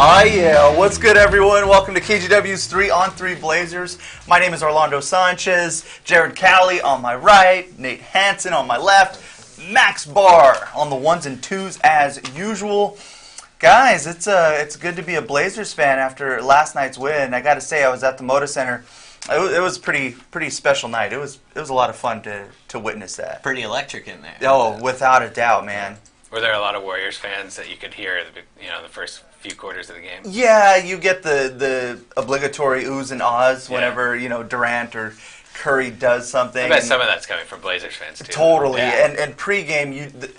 Aw, yeah. What's good, everyone? Welcome to KGW's 3-on-3 Blazers. My name is Orlando Sanchez, Jared Cowley on my right, Nate Hanson on my left, Max Barr on the ones and twos as usual. Guys, it's good to be a Blazers fan after last night's win. I got to say, I was at the Moda Center. It was a pretty special night. It was a lot of fun to witness that. Pretty electric in there. Oh, without a doubt, man. Were there a lot of Warriors fans that you could hear the first few quarters of the game? Yeah, you get the obligatory oohs and ahs whenever Durant or Curry does something. I bet some of that's coming from Blazers fans too. Totally, Yeah. and pregame,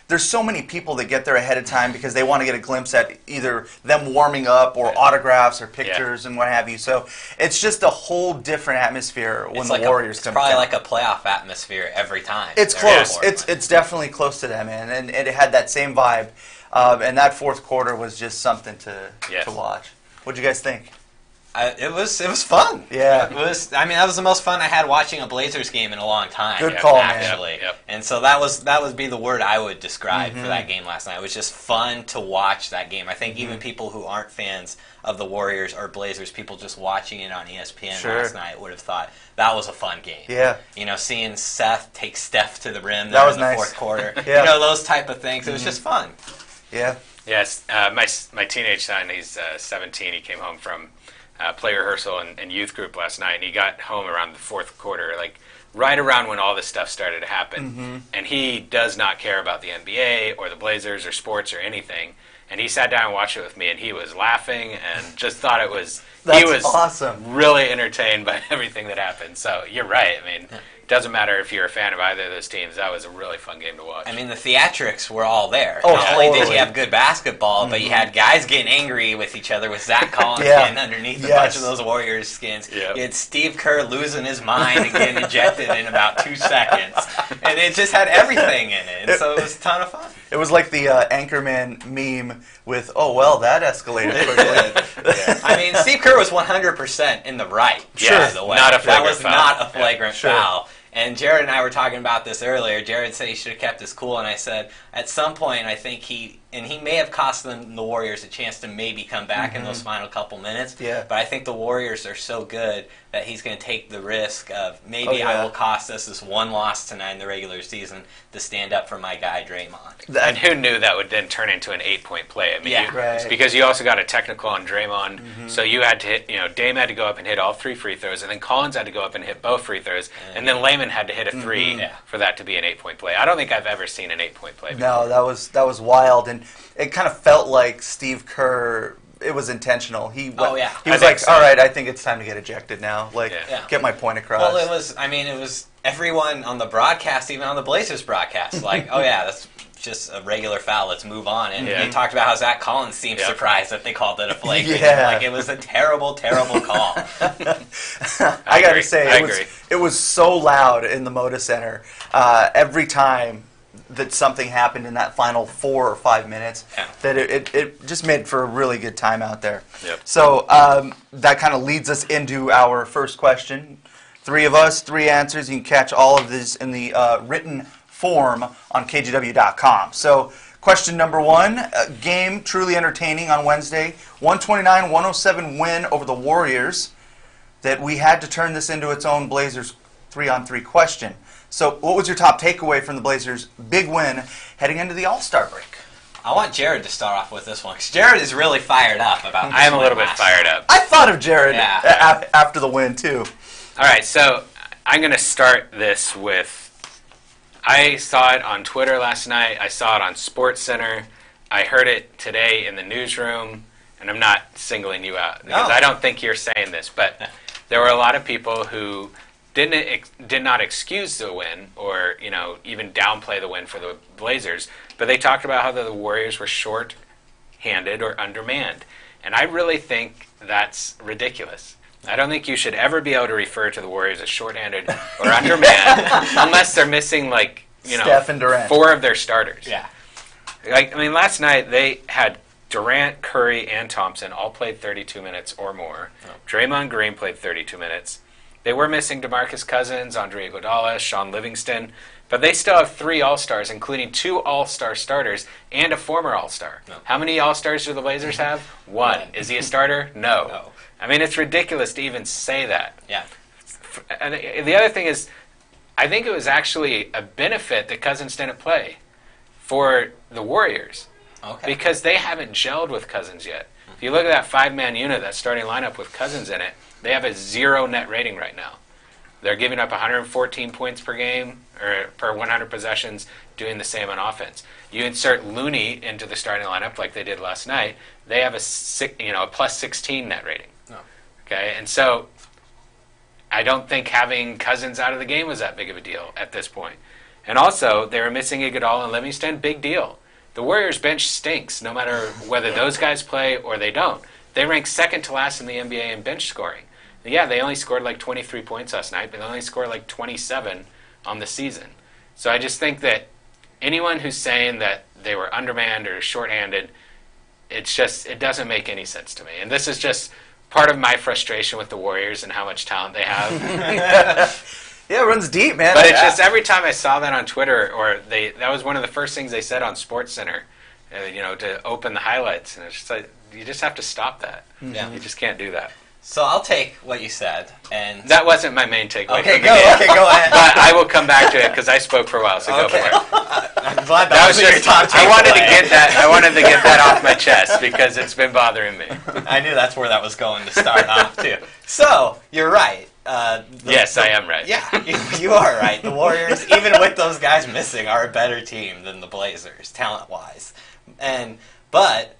there's so many people that get there ahead of time because they want to get a glimpse at either them warming up or autographs or pictures and what have you. So it's just a whole different atmosphere when the Warriors come. It's probably like a playoff atmosphere every time. It's close. It's definitely close to that, man, and it had that same vibe. And that fourth quarter was just something to watch. What'd you guys think? It was fun. Yeah. That was the most fun I had watching a Blazers game in a long time. Good call, actually. Yep. And so that would be the word I would describe for that game last night. It was just fun to watch that game. I think even people who aren't fans of the Warriors or Blazers, people just watching it on ESPN last night would have thought that was a fun game. Yeah. Seeing Seth take Steph to the rim that was in the nice. fourth quarter. Yeah. Those type of things. It was just fun. Yeah. Yes. My teenage son, he's 17. He came home from play rehearsal and youth group last night, and he got home around the fourth quarter, like right around when all this stuff started to happen. And he does not care about the NBA or the Blazers or sports or anything. And he sat down and watched it with me, and he was laughing and just thought he was awesome. Really entertained by everything that happened. So you're right. I mean, it doesn't matter if you're a fan of either of those teams. That was a really fun game to watch. I mean, the theatrics were all there. Oh, Not only did you have good basketball, but you had guys getting angry with each other with Zach Collins getting underneath a bunch of those Warriors skins. Yep. You had Steve Kerr losing his mind and getting ejected in about 2 seconds. And it just had everything in it. And so it was a ton of fun. It was like the Anchorman meme with, that escalated quickly. I mean, Steve Kerr was 100% in the right. Sure. By the way. Not a that flagrant was foul. not a flagrant Sure. foul. And Jared and I were talking about this earlier. Jared said he should have kept his cool, and I said at some point I think he may have cost the Warriors a chance to maybe come back in those final couple minutes. Yeah. But I think the Warriors are so good that he's going to take the risk of maybe I will cost us this one loss tonight in the regular season to stand up for my guy Draymond. And who knew that would then turn into an 8-point play? I mean, Right. because you also got a technical on Draymond, so you had to hit, Dame had to go up and hit all 3 free throws, and then Collins had to go up and hit both free throws, and then Layman had to hit a 3 for that to be an 8-point play. I don't think I've ever seen an 8-point play before. No, that was wild, and it kind of felt like Steve Kerr. It was intentional. He was like, all right, I think it's time to get ejected now. Get my point across. Well, it was everyone on the broadcast, even on the Blazers broadcast, like, that's just a regular foul. Let's move on. And they talked about how Zach Collins seemed surprised that they called it a flagrant. Like it was a terrible, terrible call. I got to say, it was so loud in the Moda Center every time that something happened in that final 4 or 5 minutes that it just made for a really good time out there. Yep. So that kind of leads us into our first question. 3 of us, 3 answers. You can catch all of this in the written form on KGW.com. So question number 1, game truly entertaining on Wednesday, 129-107 win over the Warriors, that we had to turn this into its own Blazers 3-on-3 question. So what was your top takeaway from the Blazers' big win heading into the All-Star break? I want Jared to start off with this one, because Jared is really fired up about this. I am a little bit fired up. I thought of Jared after the win, too. All right, so I'm going to start this with, I saw it on Twitter last night. I saw it on SportsCenter. I heard it today in the newsroom, and I'm not singling you out because I don't think you're saying this, but there were a lot of people who did not excuse the win or even downplay the win for the Blazers, but they talked about how the Warriors were short-handed or undermanned, and I really think that's ridiculous. I don't think you should ever be able to refer to the Warriors as short-handed or undermanned unless they're missing Steph and Durant. 4 of their starters. Yeah. Last night they had Durant, Curry, and Thompson all played 32 minutes or more. Oh. Draymond Green played 32 minutes. They were missing DeMarcus Cousins, Andre Iguodala, Sean Livingston, But they still have 3 All-Stars, including 2 All-Star starters and a former All-Star. No. How many All-Stars do the Blazers have? 1. Is he a starter? No. I mean, it's ridiculous to even say that. Yeah. And the other thing is, I think it was actually a benefit that Cousins didn't play for the Warriors. Okay. Because they haven't gelled with Cousins yet. If you look at that 5-man unit, that starting lineup with Cousins in it, they have a 0 net rating right now. They're giving up 114 points per game, or per 100 possessions, doing the same on offense. You insert Looney into the starting lineup like they did last night, they have a plus 16 net rating. No. Okay, and so I don't think having Cousins out of the game was that big of a deal at this point. And also, they were missing Iguodala and Livingston, big deal. The Warriors bench stinks, no matter whether those guys play or they don't. They rank second to last in the NBA in bench scoring. Yeah, they only scored like 23 points last night, but they only scored like 27 on the season. So I just think that anyone who's saying that they were undermanned or shorthanded, it doesn't make any sense to me. And this is just part of my frustration with the Warriors and how much talent they have. Yeah, it runs deep, man. But it's just every time I saw that on Twitter, or that was one of the first things they said on SportsCenter, to open the highlights, and it's just like, you just have to stop that. Yeah. You just can't do that. So I'll take what you said, and That wasn't my main takeaway. Okay, from the go. game. Okay, go ahead. But I will come back to it because I spoke for a while, so go for it. I'm glad that was your top I wanted to takeaway. get that. I wanted to get that off my chest because it's been bothering me. I knew that's where that was going to start off too. So you're right. Yes, I am right. Yeah, you are right. The Warriors, even with those guys missing, are a better team than the Blazers, talent-wise. But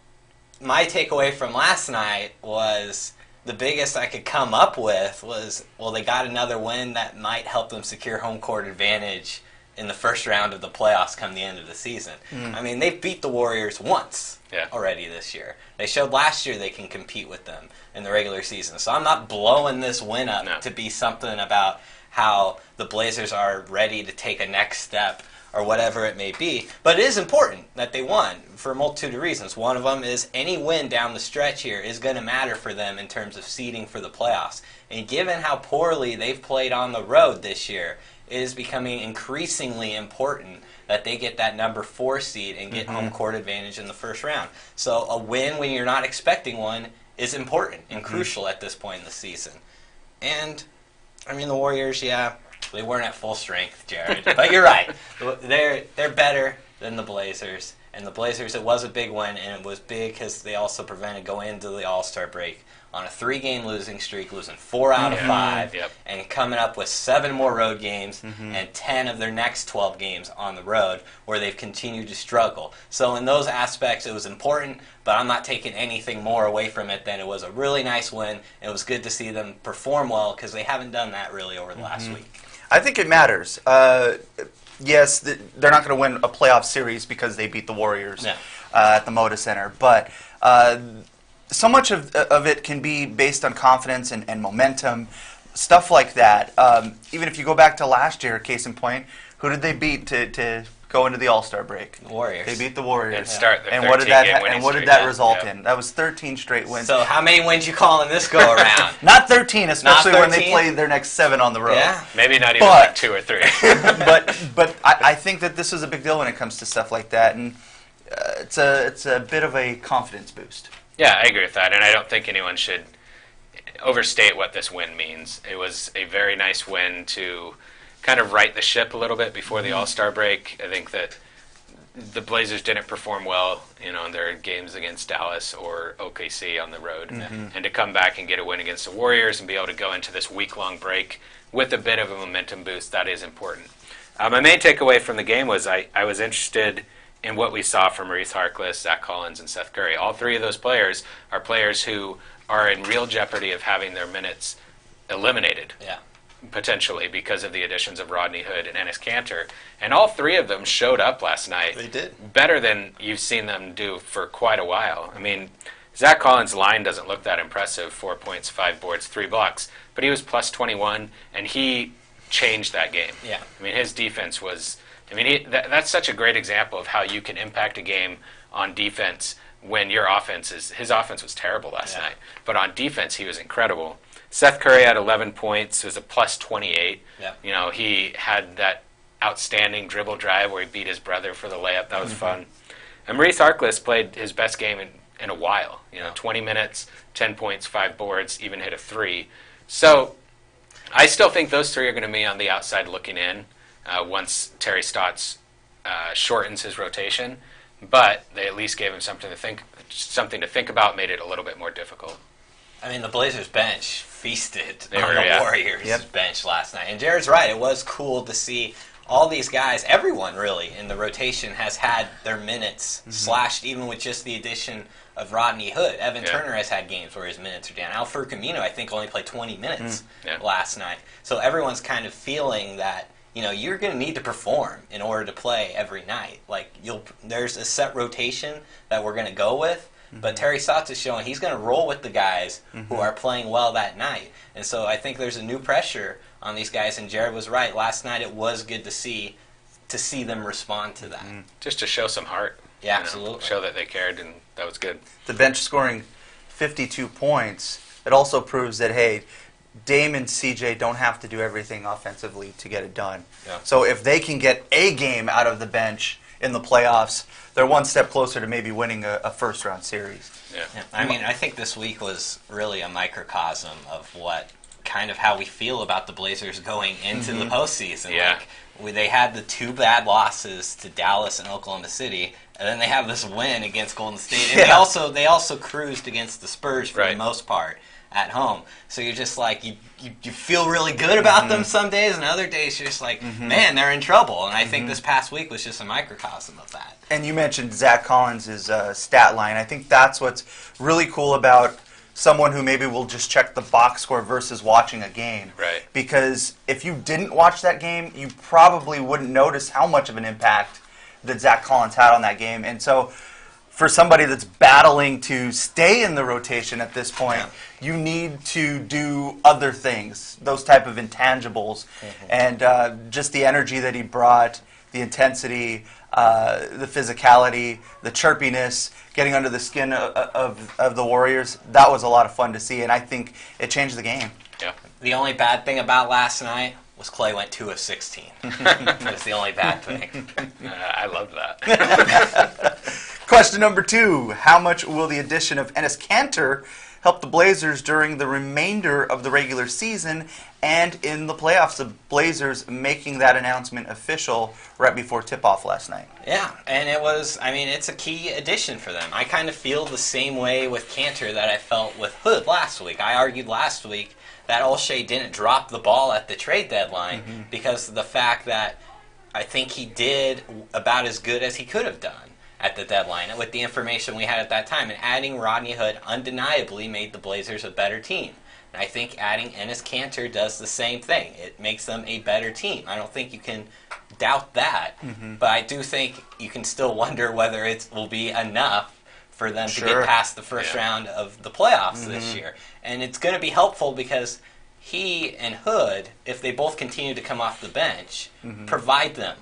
my takeaway from last night was the biggest I could come up with was, well, they got another win that might help them secure home court advantage in the first round of the playoffs come the end of the season. I mean, they've beat the Warriors once already this year. They showed last year they can compete with them in the regular season. So I'm not blowing this win up to be something about how the Blazers are ready to take a next step or whatever it may be. But it is important that they won for a multitude of reasons. One of them is any win down the stretch here is going to matter for them in terms of seeding for the playoffs. And given how poorly they've played on the road this year, it is becoming increasingly important that they get that number 4 seed and get home court advantage in the first round. So a win when you're not expecting one is important and crucial at this point in the season. And, I mean, the Warriors, they weren't at full strength, Jared. But you're right. They're better than the Blazers. And the Blazers, it was a big win, and it was big because they also prevented going into the All-Star break on a 3-game losing streak, losing 4 out of 5, and coming up with 7 more road games and 10 of their next 12 games on the road where they've continued to struggle. So in those aspects, it was important, but I'm not taking anything more away from it than it was a really nice win. It was good to see them perform well because they haven't done that really over the last week. I think it matters. Yes, they're not going to win a playoff series because they beat the Warriors at the Moda Center, but so much of it can be based on confidence and momentum, stuff like that. Even if you go back to last year, case in point, who did they beat to go into the All-Star break? The Warriors. They beat the Warriors. And start their and what did that 13-game winning and what did streak. that result in? That was 13 straight wins. So how many wins you calling this go around? Not 13, especially Not when they 13? play their next 7 on the road. Yeah. Maybe not even like 2 or 3. but I think that this is a big deal when it comes to stuff like that, and it's a bit of a confidence boost. Yeah, I agree with that, and I don't think anyone should overstate what this win means. It was a very nice win to kind of right the ship a little bit before the All-Star break. I think that the Blazers didn't perform well, in their games against Dallas or OKC on the road, and to come back and get a win against the Warriors and be able to go into this week-long break with a bit of a momentum boost, that is important. My main takeaway from the game was I was interested in what we saw from Maurice Harkless, Zach Collins, and Seth Curry. All 3 of those players are players who are in real jeopardy of having their minutes eliminated. Potentially because of the additions of Rodney Hood and Enes Kanter. And all 3 of them showed up last night. They did. Better than you've seen them do for quite a while. I mean, Zach Collins' line doesn't look that impressive. 4 points, 5 boards, 3 blocks. But he was plus 21, and he changed that game. I mean, his defense was... I mean, that's such a great example of how you can impact a game on defense when your offense is... His offense was terrible last night. But on defense, he was incredible. Seth Curry had 11 points. It was a plus 28. He had that outstanding dribble drive where he beat his brother for the layup. That was fun. And Maurice Harkless played his best game in a while. 20 minutes, 10 points, 5 boards, even hit a 3. So I still think those 3 are going to be on the outside looking in once Terry Stotts shortens his rotation. But they at least gave him something to think about, made it a little bit more difficult. I mean, the Blazers bench feasted on the Warriors bench last night. And Jared's right. It was cool to see all these guys, everyone really, in the rotation has had their minutes slashed, even with just the addition of Rodney Hood. Evan Turner has had games where his minutes are down. Alfred Camino, I think, only played 20 minutes last night. So everyone's kind of feeling that, you're going to need to perform in order to play every night. Like, there's a set rotation that we're going to go with. But Terry Stotts is showing he's going to roll with the guys who are playing well that night. And so I think there's a new pressure on these guys. And Jared was right. Last night it was good to see them respond to that. Just to show some heart. Yeah, absolutely. Show that they cared, and that was good. The bench scoring 52 points. It also proves that, hey, Dame and CJ don't have to do everything offensively to get it done. Yeah. So if they can get a game out of the bench in the playoffs, they're one step closer to maybe winning a first-round series. Yeah. I mean, I think this week was really a microcosm of how we feel about the Blazers going into the postseason. Yeah. They had the 2 bad losses to Dallas and Oklahoma City, and then they have this win against Golden State. And they also cruised against the Spurs for the most part at home. So you're just like, you feel really good about them some days, and other days you're just like, man, they're in trouble. And I think this past week was just a microcosm of that. And you mentioned Zach Collins' stat line. I think that's what's really cool about someone who maybe will just check the box score versus watching a game. Right. Because if you didn't watch that game, you probably wouldn't notice how much of an impact that Zach Collins had on that game. And so for somebody that's battling to stay in the rotation at this point, you need to do other things, those type of intangibles. And just the energy that he brought, the intensity, the physicality, the chirpiness, getting under the skin of the Warriors, that was a lot of fun to see, and I think it changed the game. Yeah. The only bad thing about last night was Clay went 2 of 16. That's the only bad thing. I love that. Question number 2. How much will the addition of Enes Kanter help the Blazers during the remainder of the regular season and in the playoffs? The Blazers making that announcement official right before tip-off last night. Yeah, and it's a key addition for them. I kind of feel the same way with Kanter that I felt with Hood last week. I argued last week that Olshey didn't drop the ball at the trade deadline because of the fact that I think he did about as good as he could have done at the deadline with the information we had at that time. And adding Rodney Hood undeniably made the Blazers a better team. And I think adding Enes Kanter does the same thing. It makes them a better team. I don't think you can doubt that. But I do think you can still wonder whether it will be enough for them to get past the first round of the playoffs this year. And it's going to be helpful because he and Hood, if they both continue to come off the bench, provide them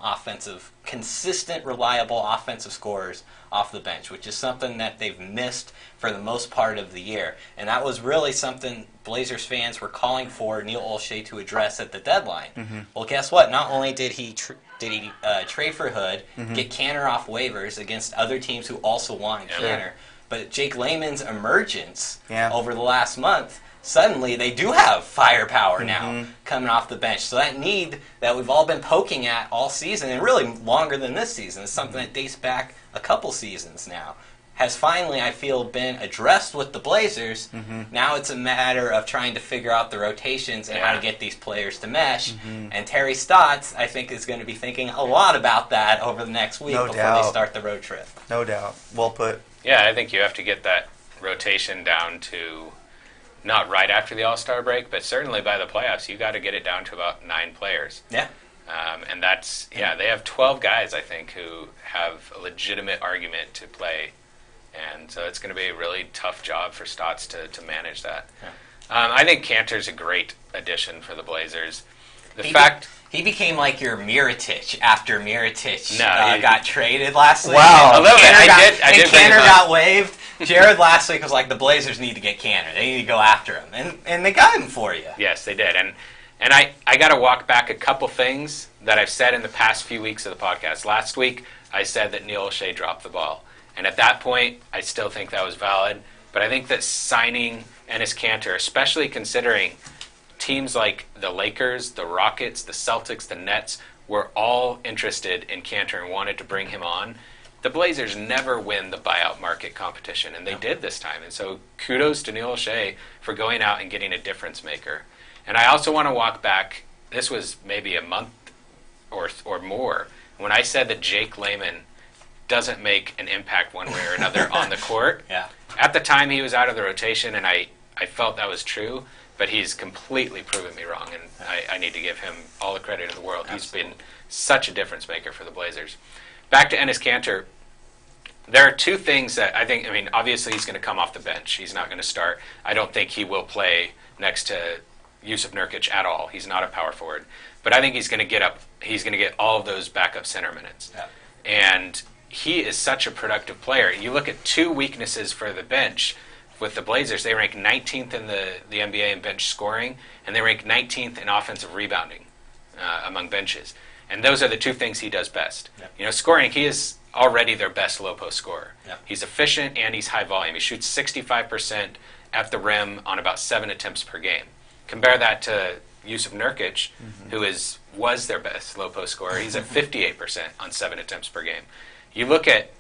consistent, reliable offensive scorers off the bench, which is something that they've missed for the most part of the year. And that was really something Blazers fans were calling for Neil Olshey to address at the deadline. Well, guess what? Not only did he trade for Hood, get Kanter off waivers against other teams who also wanted Kanter, but Jake Layman's emergence over the last month, suddenly they do have firepower now coming off the bench. So that need that we've all been poking at all season, and really longer than this season, is something that dates back a couple seasons now, has finally, I feel, been addressed with the Blazers. Now it's a matter of trying to figure out the rotations and how to get these players to mesh. And Terry Stotts, I think, is going to be thinking a lot about that over the next week before they start the road trip. No doubt. Well put. Yeah, I think you have to get that rotation down to not right after the All-Star break, but certainly by the playoffs, you got to get it down to about 9 players. Yeah. And that's, they have 12 guys, I think, who have a legitimate argument to play. And so it's going to be a really tough job for Stotts to manage that. Yeah. I think Kanter's a great addition for the Blazers. He became like your Mirotic after Mirotic got traded last week. Wow. A little bit. I did Kanter got waived. Jared last week was like, the Blazers need to get Kanter. They need to go after him. And they got him for you. Yes, they did. And And I got to walk back a couple things that I've said in the past few weeks of the podcast. Last week, I said that Neil O'Shea dropped the ball. And at that point, I still think that was valid. But I think that signing Enes Kanter, especially considering teams like the Lakers, the Rockets, the Celtics, the Nets, were all interested in Kanter and wanted to bring him on. The Blazers never win the buyout market competition, and they did this time. And so kudos to Neil O'Shea for going out and getting a difference maker. And I also want to walk back. This was maybe a month or more when I said that Jake Layman doesn't make an impact one way or another on the court. Yeah. At the time, he was out of the rotation, and I felt that was true. But he's completely proven me wrong, and I need to give him all the credit in the world. Absolutely. He's been such a difference maker for the Blazers. Back to Enes Kanter, there are two things that I think, obviously he's going to come off the bench. He's not going to start. I don't think he will play next to Jusuf Nurkic at all. He's not a power forward. But I think he's going to get up. He's going to get all of those backup center minutes. Yeah. And he is such a productive player. You look at two weaknesses for the bench. With the Blazers, they rank 19th in the NBA in bench scoring, and they rank 19th in offensive rebounding among benches. And those are the two things he does best. Yep. Scoring, he is already their best low-post scorer. Yep. He's efficient, and he's high volume. He shoots 65% at the rim on about 7 attempts per game. Compare that to Jusuf Nurkic, who was their best low-post scorer. He's at 58% on 7 attempts per game. You look at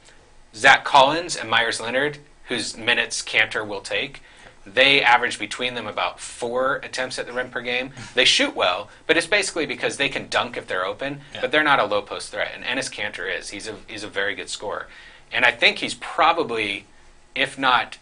Zach Collins and Myers Leonard, whose minutes Kanter will take, they average between them about 4 attempts at the rim per game. They shoot well, but it's basically because they can dunk if they're open, but they're not a low-post threat. And Enes Kanter is. He's a very good scorer. And I think he's probably, if not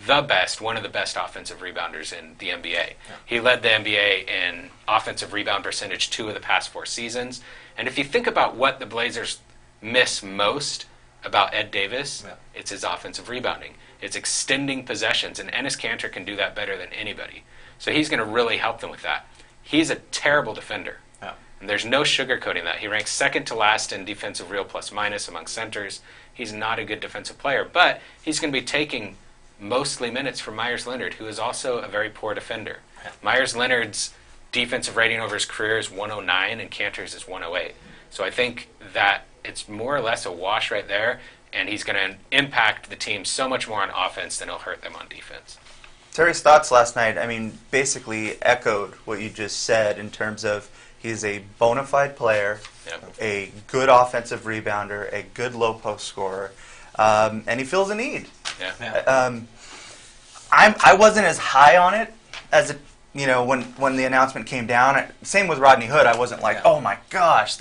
the best, one of the best offensive rebounders in the NBA. Yeah. He led the NBA in offensive rebound percentage 2 of the past 4 seasons. And if you think about what the Blazers miss most about Ed Davis, it's his offensive rebounding. It's extending possessions, and Enes Kanter can do that better than anybody. So he's going to really help them with that. He's a terrible defender, and there's no sugarcoating that. He ranks second to last in defensive real plus-minus among centers. He's not a good defensive player, but he's going to be taking mostly minutes from Myers Leonard, who is also a very poor defender. Myers Leonard's defensive rating over his career is 109, and Kanter's is 108. So I think that it's more or less a wash right there, and he's going to impact the team so much more on offense than he'll hurt them on defense. Terry's thoughts last night, basically echoed what you just said in terms of he's a bona fide player, a good offensive rebounder, a good low-post scorer, and he feels a need. I wasn't as high on it as it, when the announcement came down. Same with Rodney Hood. I wasn't like, oh my gosh,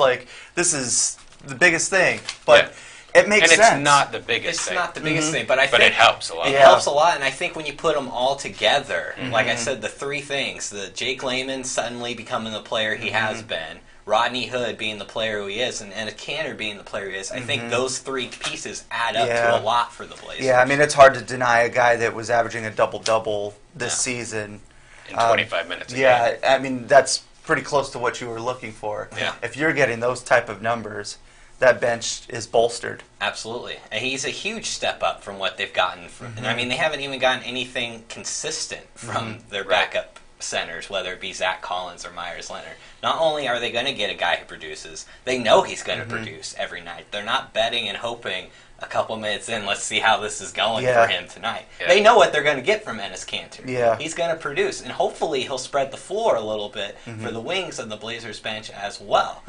this is the biggest thing. But it makes sense. And it's not the biggest thing. It's not the biggest thing, but I think it helps a lot. It helps a lot, and I think when you put them all together, like I said, the 3 things, the Jake Layman suddenly becoming the player he has been, Rodney Hood being the player who he is, and Kanter being the player he is, I think those 3 pieces add up to a lot for the Blazers. Yeah, it's hard to deny a guy that was averaging a double-double this season. In 25 minutes a game. That's pretty close to what you were looking for. Yeah. If you're getting those type of numbers, that bench is bolstered. Absolutely. And he's a huge step up from what they've gotten. They haven't even gotten anything consistent from their backup centers, whether it be Zach Collins or Myers Leonard. Not only are they going to get a guy who produces, they know he's going to produce every night. They're not betting and hoping a couple minutes in, let's see how this is going for him tonight. Yeah. They know what they're going to get from Enes Kanter. Yeah. He's going to produce, and hopefully he'll spread the floor a little bit for the wings of the Blazers bench as well.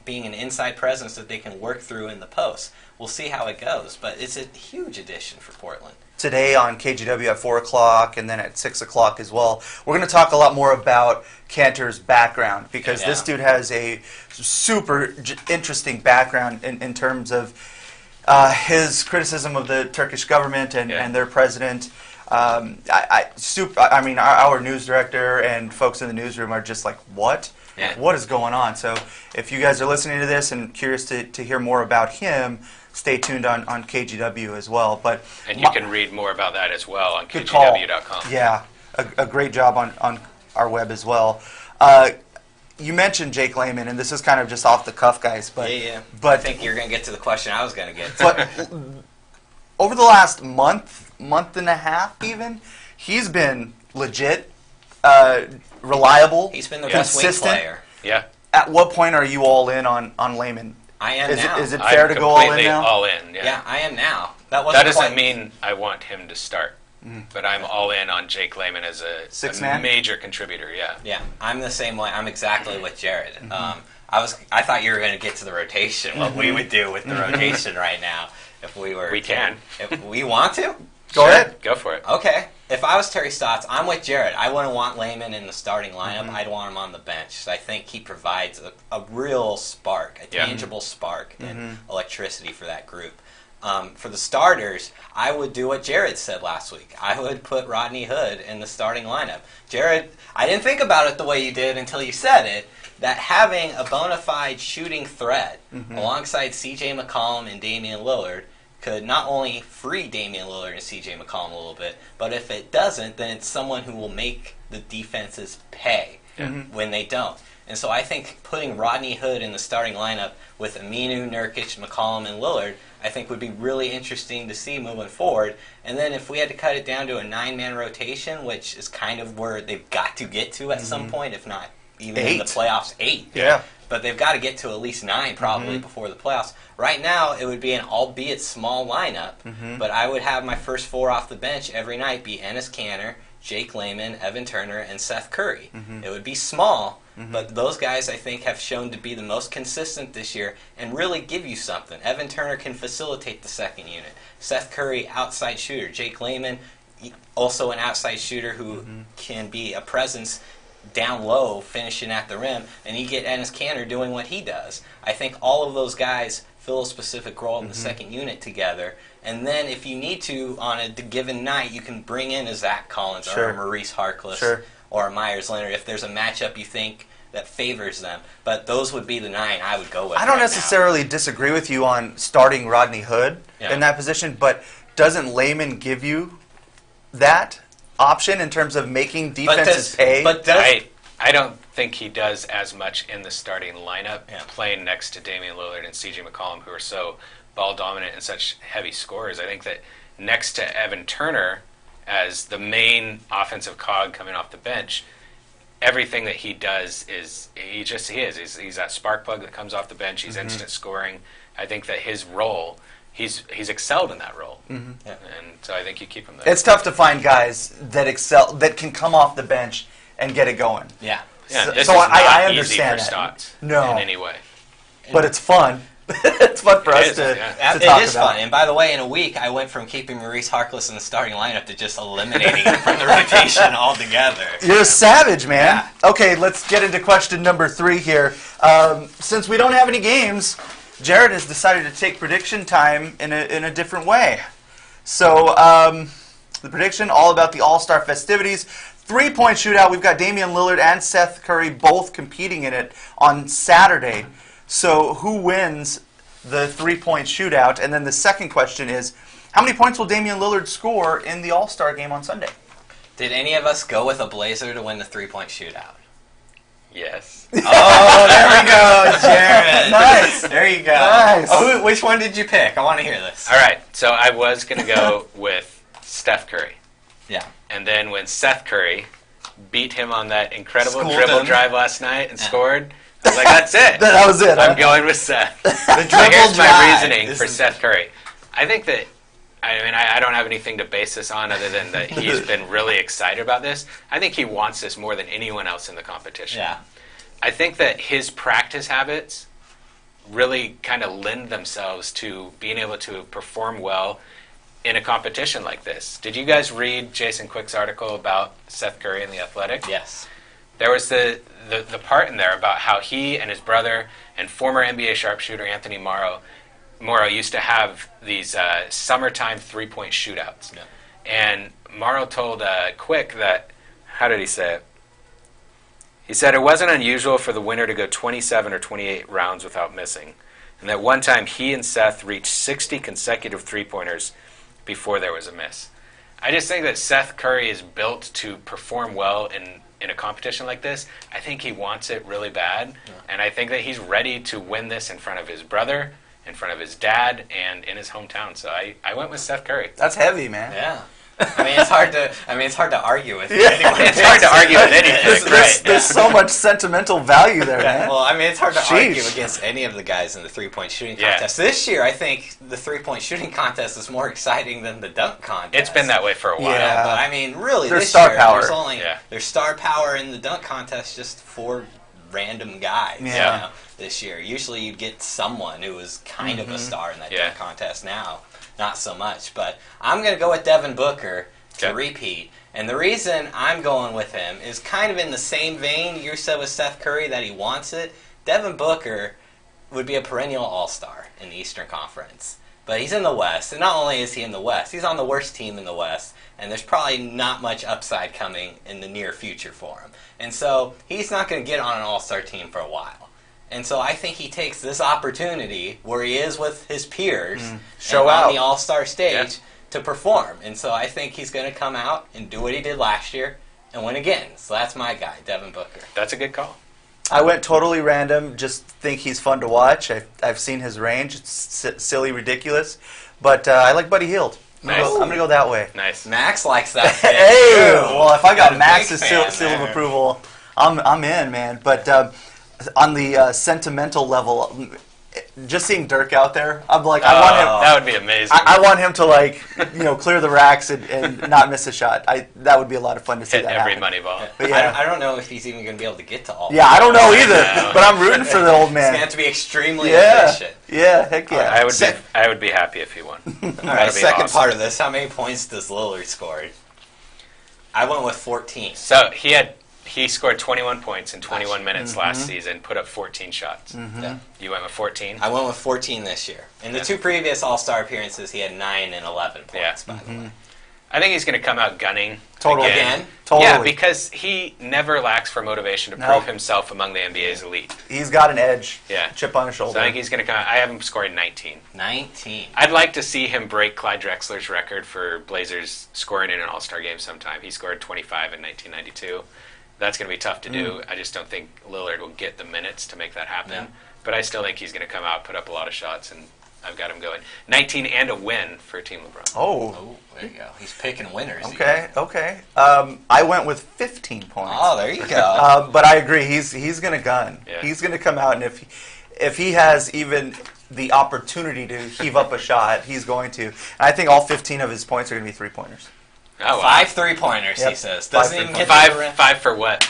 Being an inside presence that they can work through in the post. We'll see how it goes, but it's a huge addition for Portland. Today on KGW at 4 o'clock and then at 6 o'clock as well, we're going to talk a lot more about Kanter's background, because this dude has a super interesting background in terms of his criticism of the Turkish government and their president. Our news director and folks in the newsroom are just like, what? Yeah. What is going on? So if you guys are listening to this and curious to hear more about him, stay tuned on KGW as well. And you can read more about that as well on KGW.com. Yeah, a great job on our web as well. You mentioned Jake Layman, and this is kind of just off the cuff, guys. But I think you're going to get to the question I was going to get to. But over the last month and a half even, he's been legit reliable. He's been the best wing consistent. player. Yeah. At what point are you all in on Layman? I am now. Is it fair to go all in now? All in, yeah. Yeah, I am now. That doesn't mean I want him to start. But I'm all in on Jake Layman as a major contributor, yeah. Yeah, I'm the same way. I'm exactly with Jared. I thought you were going to get to the rotation, what we would do with the rotation right now if we were... We can. If we want to? Go ahead. Go for it. Okay. If I was Terry Stotts, I'm with Jared. I wouldn't want Layman in the starting lineup. I'd want him on the bench. So I think he provides a real spark, a tangible spark and electricity for that group. For the starters, I would do what Jared said last week. I would put Rodney Hood in the starting lineup. Jared, I didn't think about it the way you did until you said it, that having a bona fide shooting threat alongside C.J. McCollum and Damian Lillard could not only free Damian Lillard and C.J. McCollum a little bit, but if it doesn't, then it's someone who will make the defenses pay when they don't. And so I think putting Rodney Hood in the starting lineup with Aminu, Nurkic, McCollum, and Lillard, I think would be really interesting to see moving forward. And then if we had to cut it down to a 9-man rotation, which is kind of where they've got to get to at some point, if not even in the playoffs, 8. Yeah. But they've got to get to at least 9 probably before the playoffs. Right now, it would be an albeit small lineup, but I would have my first 4 off the bench every night be Enes Kanter, Jake Layman, Evan Turner, and Seth Curry. It would be small, but those guys, I think, have shown to be the most consistent this year and really give you something. Evan Turner can facilitate the second unit. Seth Curry, outside shooter. Jake Layman, also an outside shooter who can be a presence down low, finishing at the rim, and you get Enes Kanter doing what he does. I think all of those guys fill a specific role in the second unit together, and then if you need to, on a given night, you can bring in a Zach Collins or a Maurice Harkless or a Myers Leonard if there's a matchup you think that favors them. But those would be the 9 I would go with. I don't necessarily disagree with you on starting Rodney Hood in that position, but doesn't Layman give you that option in terms of making defenses pay? I don't think he does as much in the starting lineup, playing next to Damian Lillard and C.J. McCollum, who are so ball dominant and such heavy scorers. I think that next to Evan Turner as the main offensive cog coming off the bench, everything that he does is he's that spark plug that comes off the bench. He's instant scoring. I think that his role, he's excelled in that role, and so I think you keep him there. It's tough to find guys that excel, that can come off the bench and get it going. Yeah. This so is not I easy understand for that. Stotts in any way. But it's fun. It's fun for us to talk about. It is fun. And by the way, in a week, I went from keeping Maurice Harkless in the starting lineup to just eliminating him from the rotation altogether. You're a savage, man. Yeah. Okay, let's get into question number 3 here. Since we don't have any games, Jared has decided to take prediction time in a different way. So the prediction, all about the All-Star festivities. 3-point shootout. We've got Damian Lillard and Seth Curry both competing in it on Saturday. So who wins the 3-point shootout? And then the second question is, how many points will Damian Lillard score in the All-Star game on Sunday? Did any of us go with a Blazer to win the 3-point shootout? Yes. Oh, there we go, Jared. Nice. There you go. Nice. Oh, which one did you pick? I want to hear this. All right. So I was going to go with Steph Curry. Yeah. And then when Seth Curry beat him on that incredible dribble drive last night and scored, I was like, that's it. That was it. I'm going with Seth. So here's my reasoning for Seth Curry. I think that, I don't have anything to base this on other than that he's been really excited about this. I think he wants this more than anyone else in the competition. Yeah. I think that his practice habits really kind of lend themselves to being able to perform well in a competition like this. Did you guys read Jason Quick's article about Seth Curry and The Athletic? Yes. There was the part in there about how he and his brother and former NBA sharpshooter Anthony Morrow used to have these summertime 3-point shootouts. Yeah. And Morrow told Quick that, how did he say it? He said it wasn't unusual for the winner to go 27 or 28 rounds without missing. And that one time he and Seth reached 60 consecutive 3-pointers before there was a miss. I just think that Seth Curry is built to perform well in a competition like this. I think he wants it really bad, and I think that he's ready to win this in front of his brother, in front of his dad, and in his hometown. So I went with Seth Curry. That's heavy, man. Yeah. I mean, it's hard to argue with. Yeah. Anyone. It's hard to argue with anything, right? There's so much sentimental value there, man. Well, I mean, it's hard to Sheesh. argue against any of the guys in the three-point shooting contest. This year, I think the three-point shooting contest is more exciting than the dunk contest. It's been that way for a while. Yeah. But I mean, really, There's this star year, power. there's star power in the dunk contest just for random guys. Yeah. You know, this year, usually you'd get someone who was kind of a star in that dunk contest. Now, not so much. But I'm going to go with Devin Booker to repeat. And the reason I'm going with him is kind of in the same vein you said with Steph Curry that he wants it. Devin Booker would be a perennial all-star in the Eastern Conference. But he's in the West, and not only is he in the West, he's on the worst team in the West, and there's probably not much upside coming in the near future for him. And so he's not going to get on an all-star team for a while. And so I think he takes this opportunity where he is with his peers Show and out. on the all-star stage to perform. And so I think he's going to come out and do what he did last year and win again. So that's my guy, Devin Booker. That's a good call. I went totally random. Just think he's fun to watch. I've seen his range. It's silly, ridiculous. But I like Buddy Hield. Nice. I'm going to go that way. Nice. Max likes that pick, Hey! too. Well, if I got Big Max's fan seal of there. approval, I'm in, man. But on the sentimental level, just seeing Dirk out there, I'm like, I want him. That would be amazing. I want him to, like, clear the racks and not miss a shot. That would be a lot of fun to see Hit that every happen. money ball. But yeah. I don't know if he's even going to be able to get to all. Yeah, I don't know either, No. but I'm rooting for the old He's going to man. have to be extremely Yeah, efficient. yeah, heck yeah. I would be happy if he won. All right, That'd be second awesome. part of this. How many points does Lillard score? I went with 14. So he scored 21 points in 21 minutes last season, put up 14 shots. Yeah. You went with 14? I went with 14 this year. In the two previous All-Star appearances, he had 9 and 11 points, by the way. I think he's going to come out gunning. Totally. Again? Totally. Yeah, because he never lacks for motivation to No. prove himself among the NBA's elite. He's got an edge. Yeah. Chip on his shoulder. So I think he's going to come out. I have him scoring 19. 19. I'd like to see him break Clyde Drexler's record for Blazers scoring in an All-Star game sometime. He scored 25 in 1992. That's going to be tough to do. I just don't think Lillard will get the minutes to make that happen. Yeah. But I still think he's going to come out, put up a lot of shots, and I've got him going. 19 and a win for Team LeBron. Oh, Oh, there you go. He's picking winners. okay. I went with 15 points. Oh, there you go. But I agree. He's going to gun. Yeah. He's going to come out, and if he has even the opportunity to heave up a shot, he's going to. And I think all 15 of his points are going to be three-pointers. Oh, wow. 5 3-pointers, he Yep. says. 5 Doesn't even get Five, to the rim. five for what?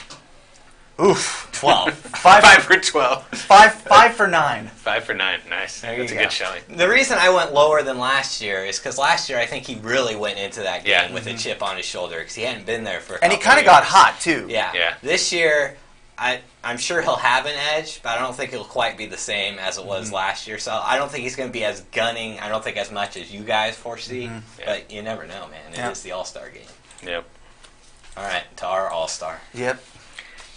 Oof. 12. Five for 12. Five for 9. 5 for 9. Nice. There That's you a go. good showing. The reason I went lower than last year is because last year I think he really went into that game Yeah. with a chip on his shoulder because he hadn't been there for a And he couple kind of got years. hot, too. Yeah. Yeah. This year, I'm sure he'll have an edge, but I don't think it'll quite be the same as it was last year. So I don't think he's going to be as gunning. I don't think as much as you guys foresee. Yeah. But you never know, man. Yeah. It is the All-Star game. Yep. All right, to our All-Star. Yep.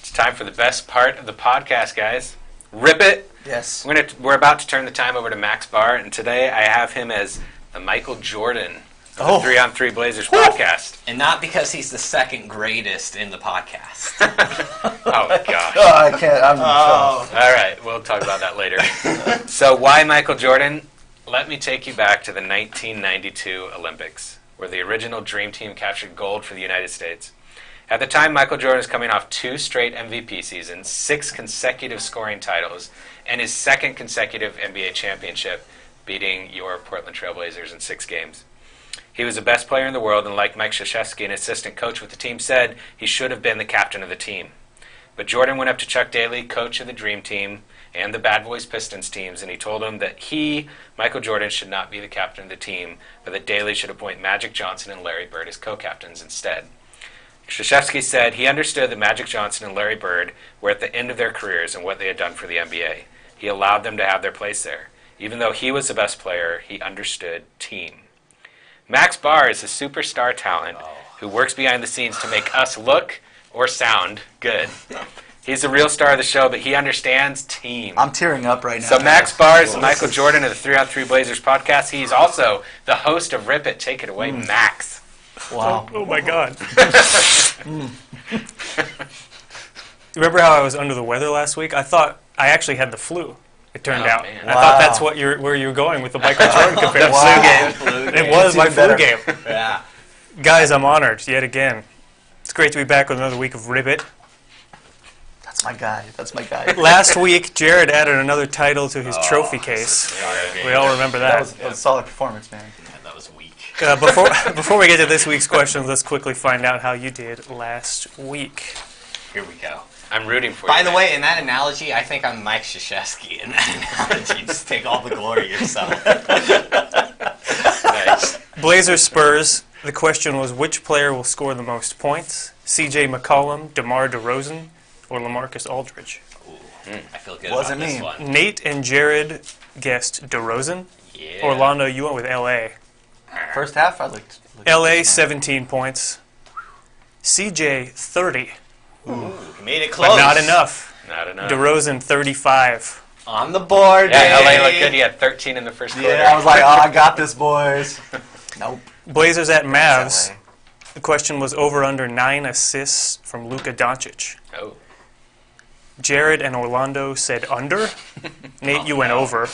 It's time for the best part of the podcast, guys. Rip it. Yes. We're about to turn the time over to Max Barr, and today I have him as the Michael Jordan of the 3on3 Blazers podcast. And not because he's the second greatest in the podcast. Oh, gosh. Oh, I can't. I'm All right, we'll talk about that later. So why Michael Jordan? Let me take you back to the 1992 Olympics, where the original Dream Team captured gold for the United States. At the time, Michael Jordan was coming off 2 straight MVP seasons, 6 consecutive scoring titles, and his second consecutive NBA championship, beating your Portland Trail Blazers in 6 games. He was the best player in the world, and like Mike Krzyzewski, an assistant coach with the team, said, he should have been the captain of the team. But Jordan went up to Chuck Daly, coach of the Dream Team, and the Bad Boys Pistons teams, and he told him that he, Michael Jordan, should not be the captain of the team, but that Daly should appoint Magic Johnson and Larry Bird as co-captains instead. Krzyzewski said he understood that Magic Johnson and Larry Bird were at the end of their careers and what they had done for the NBA. He allowed them to have their place there. Even though he was the best player, he understood team. Max Barr is a superstar talent who works behind the scenes to make us look or sound good. He's the real star of the show, but he understands team. I'm tearing up right now. So Max Barr is the Michael Jordan of the 3on3 Blazers podcast. He's also the host of Rip It. Take it away, Max. Wow. Oh my God. Remember how I was under the weather last week? I thought I actually had the flu. It turned out. man. I thought that's what where you were going with the Michael Jordan comparison. Wow. Flu It game. was my even flu better. game. Yeah. Guys, I'm honored yet again. It's great to be back with another week of Ribbit. That's my guy. That's my guy. Last week, Jared added another title to his trophy case. We all remember that. That was a solid performance, man. That was weak. Before we get to this week's questions, let's quickly find out how you did last week. Here we go. I'm rooting for you. By the way, in that analogy, I think I'm Mike Krzyzewski in that analogy. Just take all the glory yourself. Nice. Blazers Spurs. The question was, which player will score the most points? C.J. McCollum, DeMar DeRozan, or LaMarcus Aldridge? Ooh, I feel good Wasn't about this me. one. Nate and Jared guessed DeRozan. Yeah. Orlando, you went with L.A. First half, I looked L.A. 17 points. C.J. 30, Ooh, he made it close. but not enough. Not enough. DeRozan 35. On the board, Yeah, LA baby. looked good. He had 13 in the first quarter. Yeah, I was like, oh, I got this, boys. Nope. Blazers at Mavs. LA. The question was over under 9 assists from Luka Doncic. Oh. Jared and Orlando said under. Nate, you went over.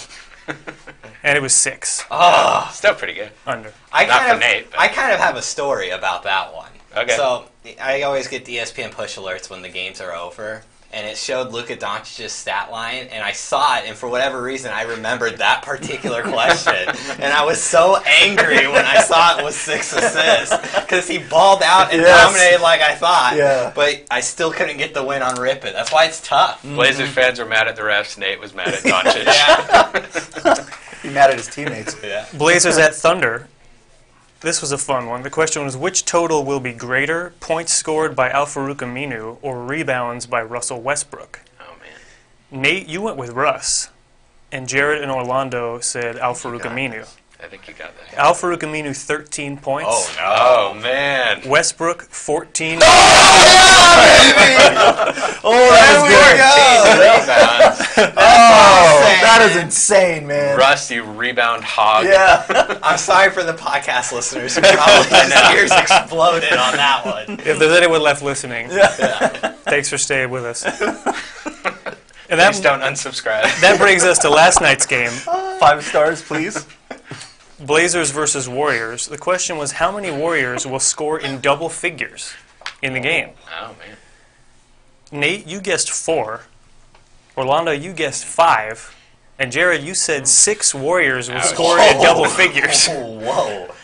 And it was 6 Oh, Still pretty good. under. I Not kind for of, Nate, but- I kind of have a story about that one. Okay. So I always get the ESPN push alerts when the games are over, and it showed Luka Doncic's stat line, and I saw it, and for whatever reason, I remembered that particular question, and I was so angry when I saw it was 6 assists because he balled out and Yes. dominated like I thought. Yeah. But I still couldn't get the win on Rip It. That's why it's tough. Blazers fans were mad at the refs. Nate was mad at Doncic. Yeah. He mad at his teammates. Yeah. Blazers at Thunder. This was a fun one. The question was, which total will be greater, points scored by Al-Farouq Aminu or rebounds by Russell Westbrook? Oh, man. Nate, you went with Russ. And Jared and Orlando said Al-Farouq got Aminu. I think you got that. Al-Farouq Aminu, 13 points. Oh, no. Oh, man. Westbrook, 14. Oh, that was good. Rebounds. Oh, insane, that is man. insane, man. Russ, you rebound hog. Yeah. I'm sorry for the podcast listeners who probably his ears exploded on that one. If there's anyone left listening, thanks for staying with us. And Please that, don't unsubscribe. that brings us to last night's game, 5 stars, please. Blazers versus Warriors. The question was, how many Warriors will score in double figures in the game? Oh, man. Nate, you guessed 4. Orlando, you guessed 5. And Jared, you said 6 Warriors will score in double figures. Oh, whoa.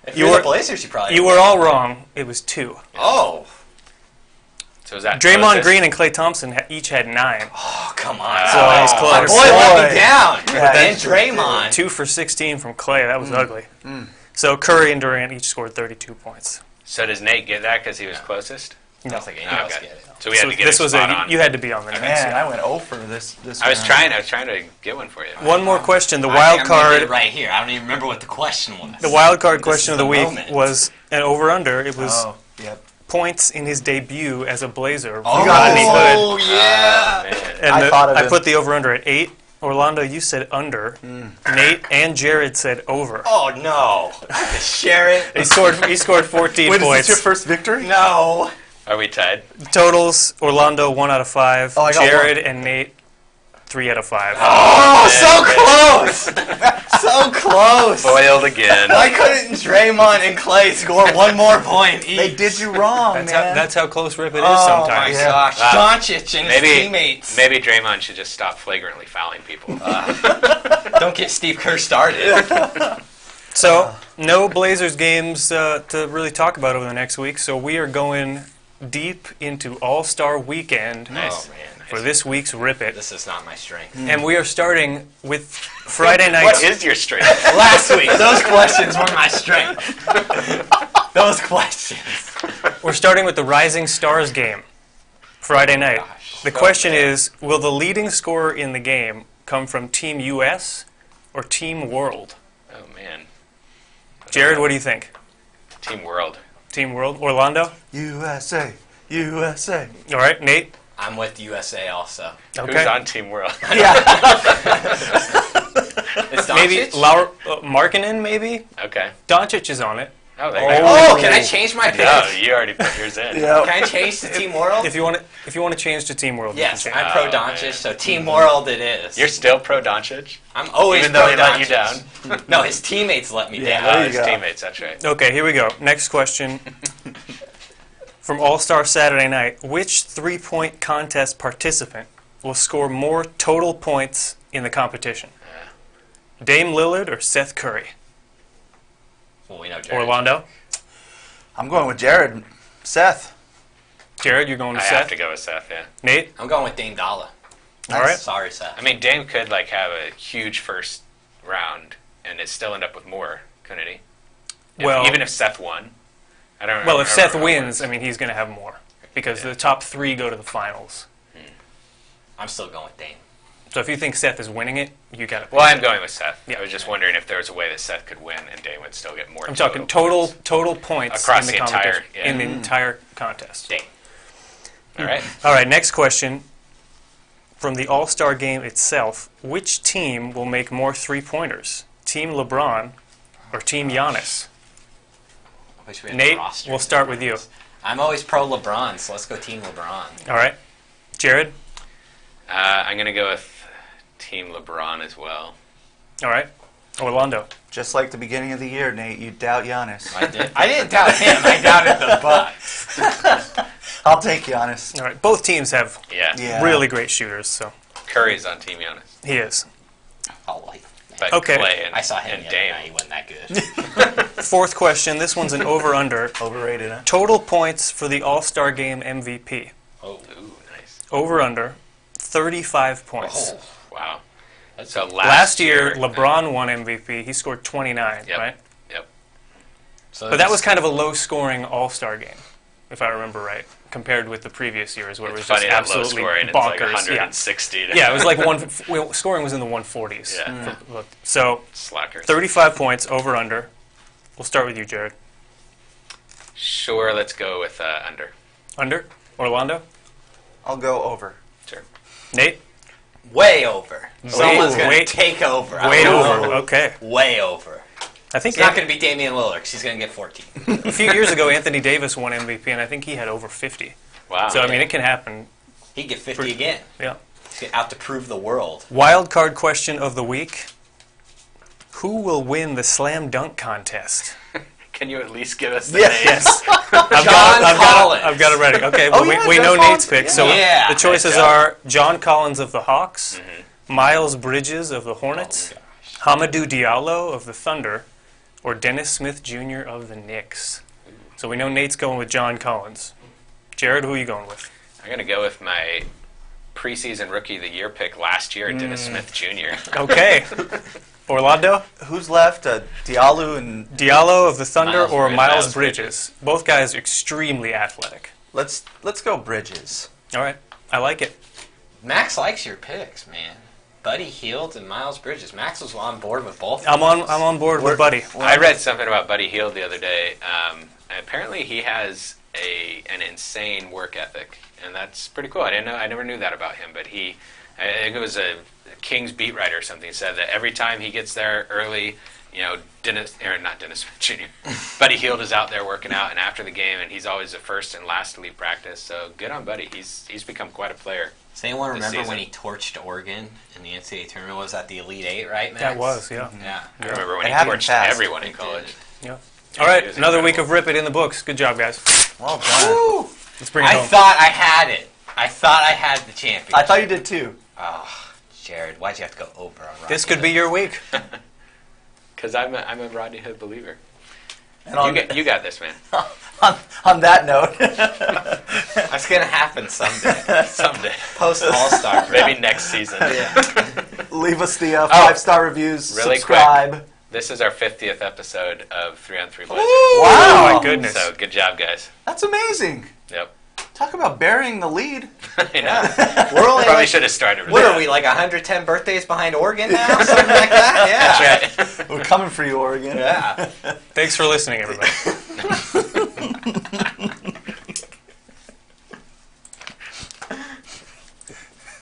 If You you're were- the Blazers, you probably You were all wrong. It was 2. Oh. So is that Draymond closest? Green and Klay Thompson each had 9. Oh, come on. So it was close. Boy, let me Boy. down. Yeah, and that's Draymond. 2 for 16 from Klay. That was ugly. So Curry and Durant each scored 32 points. So does Nate get that because he was closest? Sounds like anyone else Okay. get it. So we had to get this it was spot on. you had to be on the next. Man, I went 0 for this I was round. trying to get one for you. One more question. The I wild think I'm gonna get card. it right here. I don't even remember what the question was. The wild card This question is of the week moment. was an over/under. It was Oh, yep. points in his debut as a Blazer. Oh, Rodney Hood. Oh, yeah. man. And I thought of I him. put the over/under at 8. Orlando, you said under. Nate and Jared said over. Oh, no. Share it. He scored 14 Wait, is points. this your first victory? No. Are we tied? Totals: Orlando 1 out of 5. Oh, I got Jared and Nate 3 out of 5. Oh, so close. So close. Foiled again. Why couldn't Draymond and Klay score one more point each? They did you wrong, man. That's how close Rip it is Oh, sometimes. my Yeah. gosh. Doncic and his teammates. Maybe Draymond should just stop flagrantly fouling people. Don't get Steve Kerr started. So, no Blazers games to really talk about over the next week, so we are going deep into All-Star Weekend Nice. Oh, man. for this week's Rip It. This is not my strength. And we are starting with Friday What night's... is your strength? Last week, those questions were my strength. Those questions. We're starting with the Rising Stars game, Friday night. gosh. The question is, will the leading scorer in the game come from Team US or Team World? Oh, man. Jared, what do you think? Team World. Team World? Orlando? USA. USA. All right, Nate? I'm with USA also. Okay. Who's on Team World? Yeah. It's Maybe Doncic? Markkanen, maybe? Okay. Doncic is on it. Oh, can I change my pick? No, you already put yours in. Yep. Can I change to Team World? If you want to change to Team World, Yes, you can I'm change. pro Doncic, so Team World it is. You're still pro Doncic? I'm always Even pro though he let you Doncic. down? No, his teammates let me Yeah, down. there you His go. teammates, that's right. Okay, here we go. Next question. From All-Star Saturday Night, which three-point contest participant will score more total points in the competition? Dame Lillard or Seth Curry? Well, we know Jared. Orlando? I'm going with Jared. Seth. Jared, you're going I with have Seth? to go with Seth, yeah. Nate? I'm going with Dame Dollar. All right. Sorry, Seth. I mean, Dame could like have a huge first round, and it still end up with more, couldn't he? Well- even if Seth won, I don't. Well, if remember Seth how it wins, works. I mean, he's going to have more. Because Yeah. the top three go to the finals. I'm still going with Dame. So if you think Seth is winning it, you got to. Well, I'm going with Seth. Yeah. I was just wondering if there was a way that Seth could win and Dame would still get more. I'm talking total points Across in the entire- competition, yeah. in the entire contest. Dame. All right. All right, next question. From the All-Star game itself, which team will make more three-pointers? Team LeBron or Team Giannis? I wish we had Nate, rosters. we'll start with you. I'm always pro LeBron, so let's go Team LeBron. All right. Jared? I'm going to go with Team LeBron as well. All right. Orlando? Just like the beginning of the year, Nate, you doubt Giannis. I didn't doubt him. I doubted the Bucks. I'll take Giannis. All right. Both teams have Yeah. Yeah. really great shooters, so Curry's on Team Giannis. he is. Oh, wait. But Okay. Clay and, I saw him and the other Dame. night. He wasn't that good. Fourth question. This one's an over-under. Overrated, huh? Total points for the All-Star game MVP. Oh, Ooh, nice. Over-under, 35 points. oh. Wow. That's So Last year, LeBron won MVP. He scored 29, Yep. right? Yep. So But that was kind of a low-scoring All-Star game, if I remember right, compared with the previous years where It's it was funny just that low absolutely scoring. It's like bonkers. 160. Yeah, it was like scoring was in the 140s. Yeah. So Slackers. 35 points over/under. We'll start with you, Jared. Sure, let's go with under. Under? Orlando? I'll go over. Sure. Nate? way over. Someone's going way- to take over. Way I don't over. know. Okay. Way over. I think It's not going to be Damian Lillard 'cause he's going to get 14. a few years ago, Anthony Davis won MVP, and I think he had over 50. Wow. So, I mean, it can happen. He'd get 50 again. Yeah. He's out to prove the world. Wild card question of the week. Who will win the slam dunk contest? Can you at least give us the Yeah. name? Yes. Collins. I've got it ready. Okay, Oh, well, yeah, we John know Collins. Nate's pick. So Yeah. the choices Nice job. are John Collins of the Hawks, Miles Bridges of the Hornets, Hamidou Diallo of the Thunder, or Dennis Smith Jr. of the Knicks. So we know Nate's going with John Collins. Jared, who are you going with? I'm going to go with my preseason rookie of the year pick last year, Dennis Smith Jr. Okay. Orlando? Who's left? Diallo and Diallo of the Thunder Miles or Bridges. Miles Bridges? Both guys are extremely athletic. let's go Bridges. All right. I like it. Max likes your picks, man. Buddy Hield and Miles Bridges. Max was on board with both. I'm on board with Buddy. I read something about Buddy Hield the other day. And apparently, he has an insane work ethic, and that's pretty cool. I never knew that about him. But I think it was a Kings beat writer or something, said that every time he gets there early, not Dennis Smith Jr. Buddy Hield is out there working out, and after the game, and he's always the first and last to leave practice. So good on Buddy. He's become quite a player. Does anyone this remember season. when he torched Oregon in the NCAA tournament? Was that the Elite Eight, right, Max? That was, yeah. Yeah. I remember when It he happened torched fast. everyone in college. Yeah. All right, It was another week incredible. of Rip It in the books. Good job, guys. Well done. Let's bring it I home. thought I had it. I thought I had the championship. I thought you did too. Oh, Jared, why'd you have to go over on Rocky? This could be your week. Because I'm a Rodney Hood believer. And on, You got this, man. on that note, That's going to happen someday. Someday. Post All-Star break. Maybe next season. leave us the 5-star reviews. Really subscribe. quick. This is our 50th episode of 3 on 3 Blazers. Wow. Oh, my goodness. So good job, guys. That's amazing. Yep. Talk about burying the lead. I know. We're only Probably like, should have started with what that. are we, like 110 birthdays behind Oregon now? Something like that? Yeah. That's right. We're coming for you, Oregon. Yeah. Thanks for listening, everybody.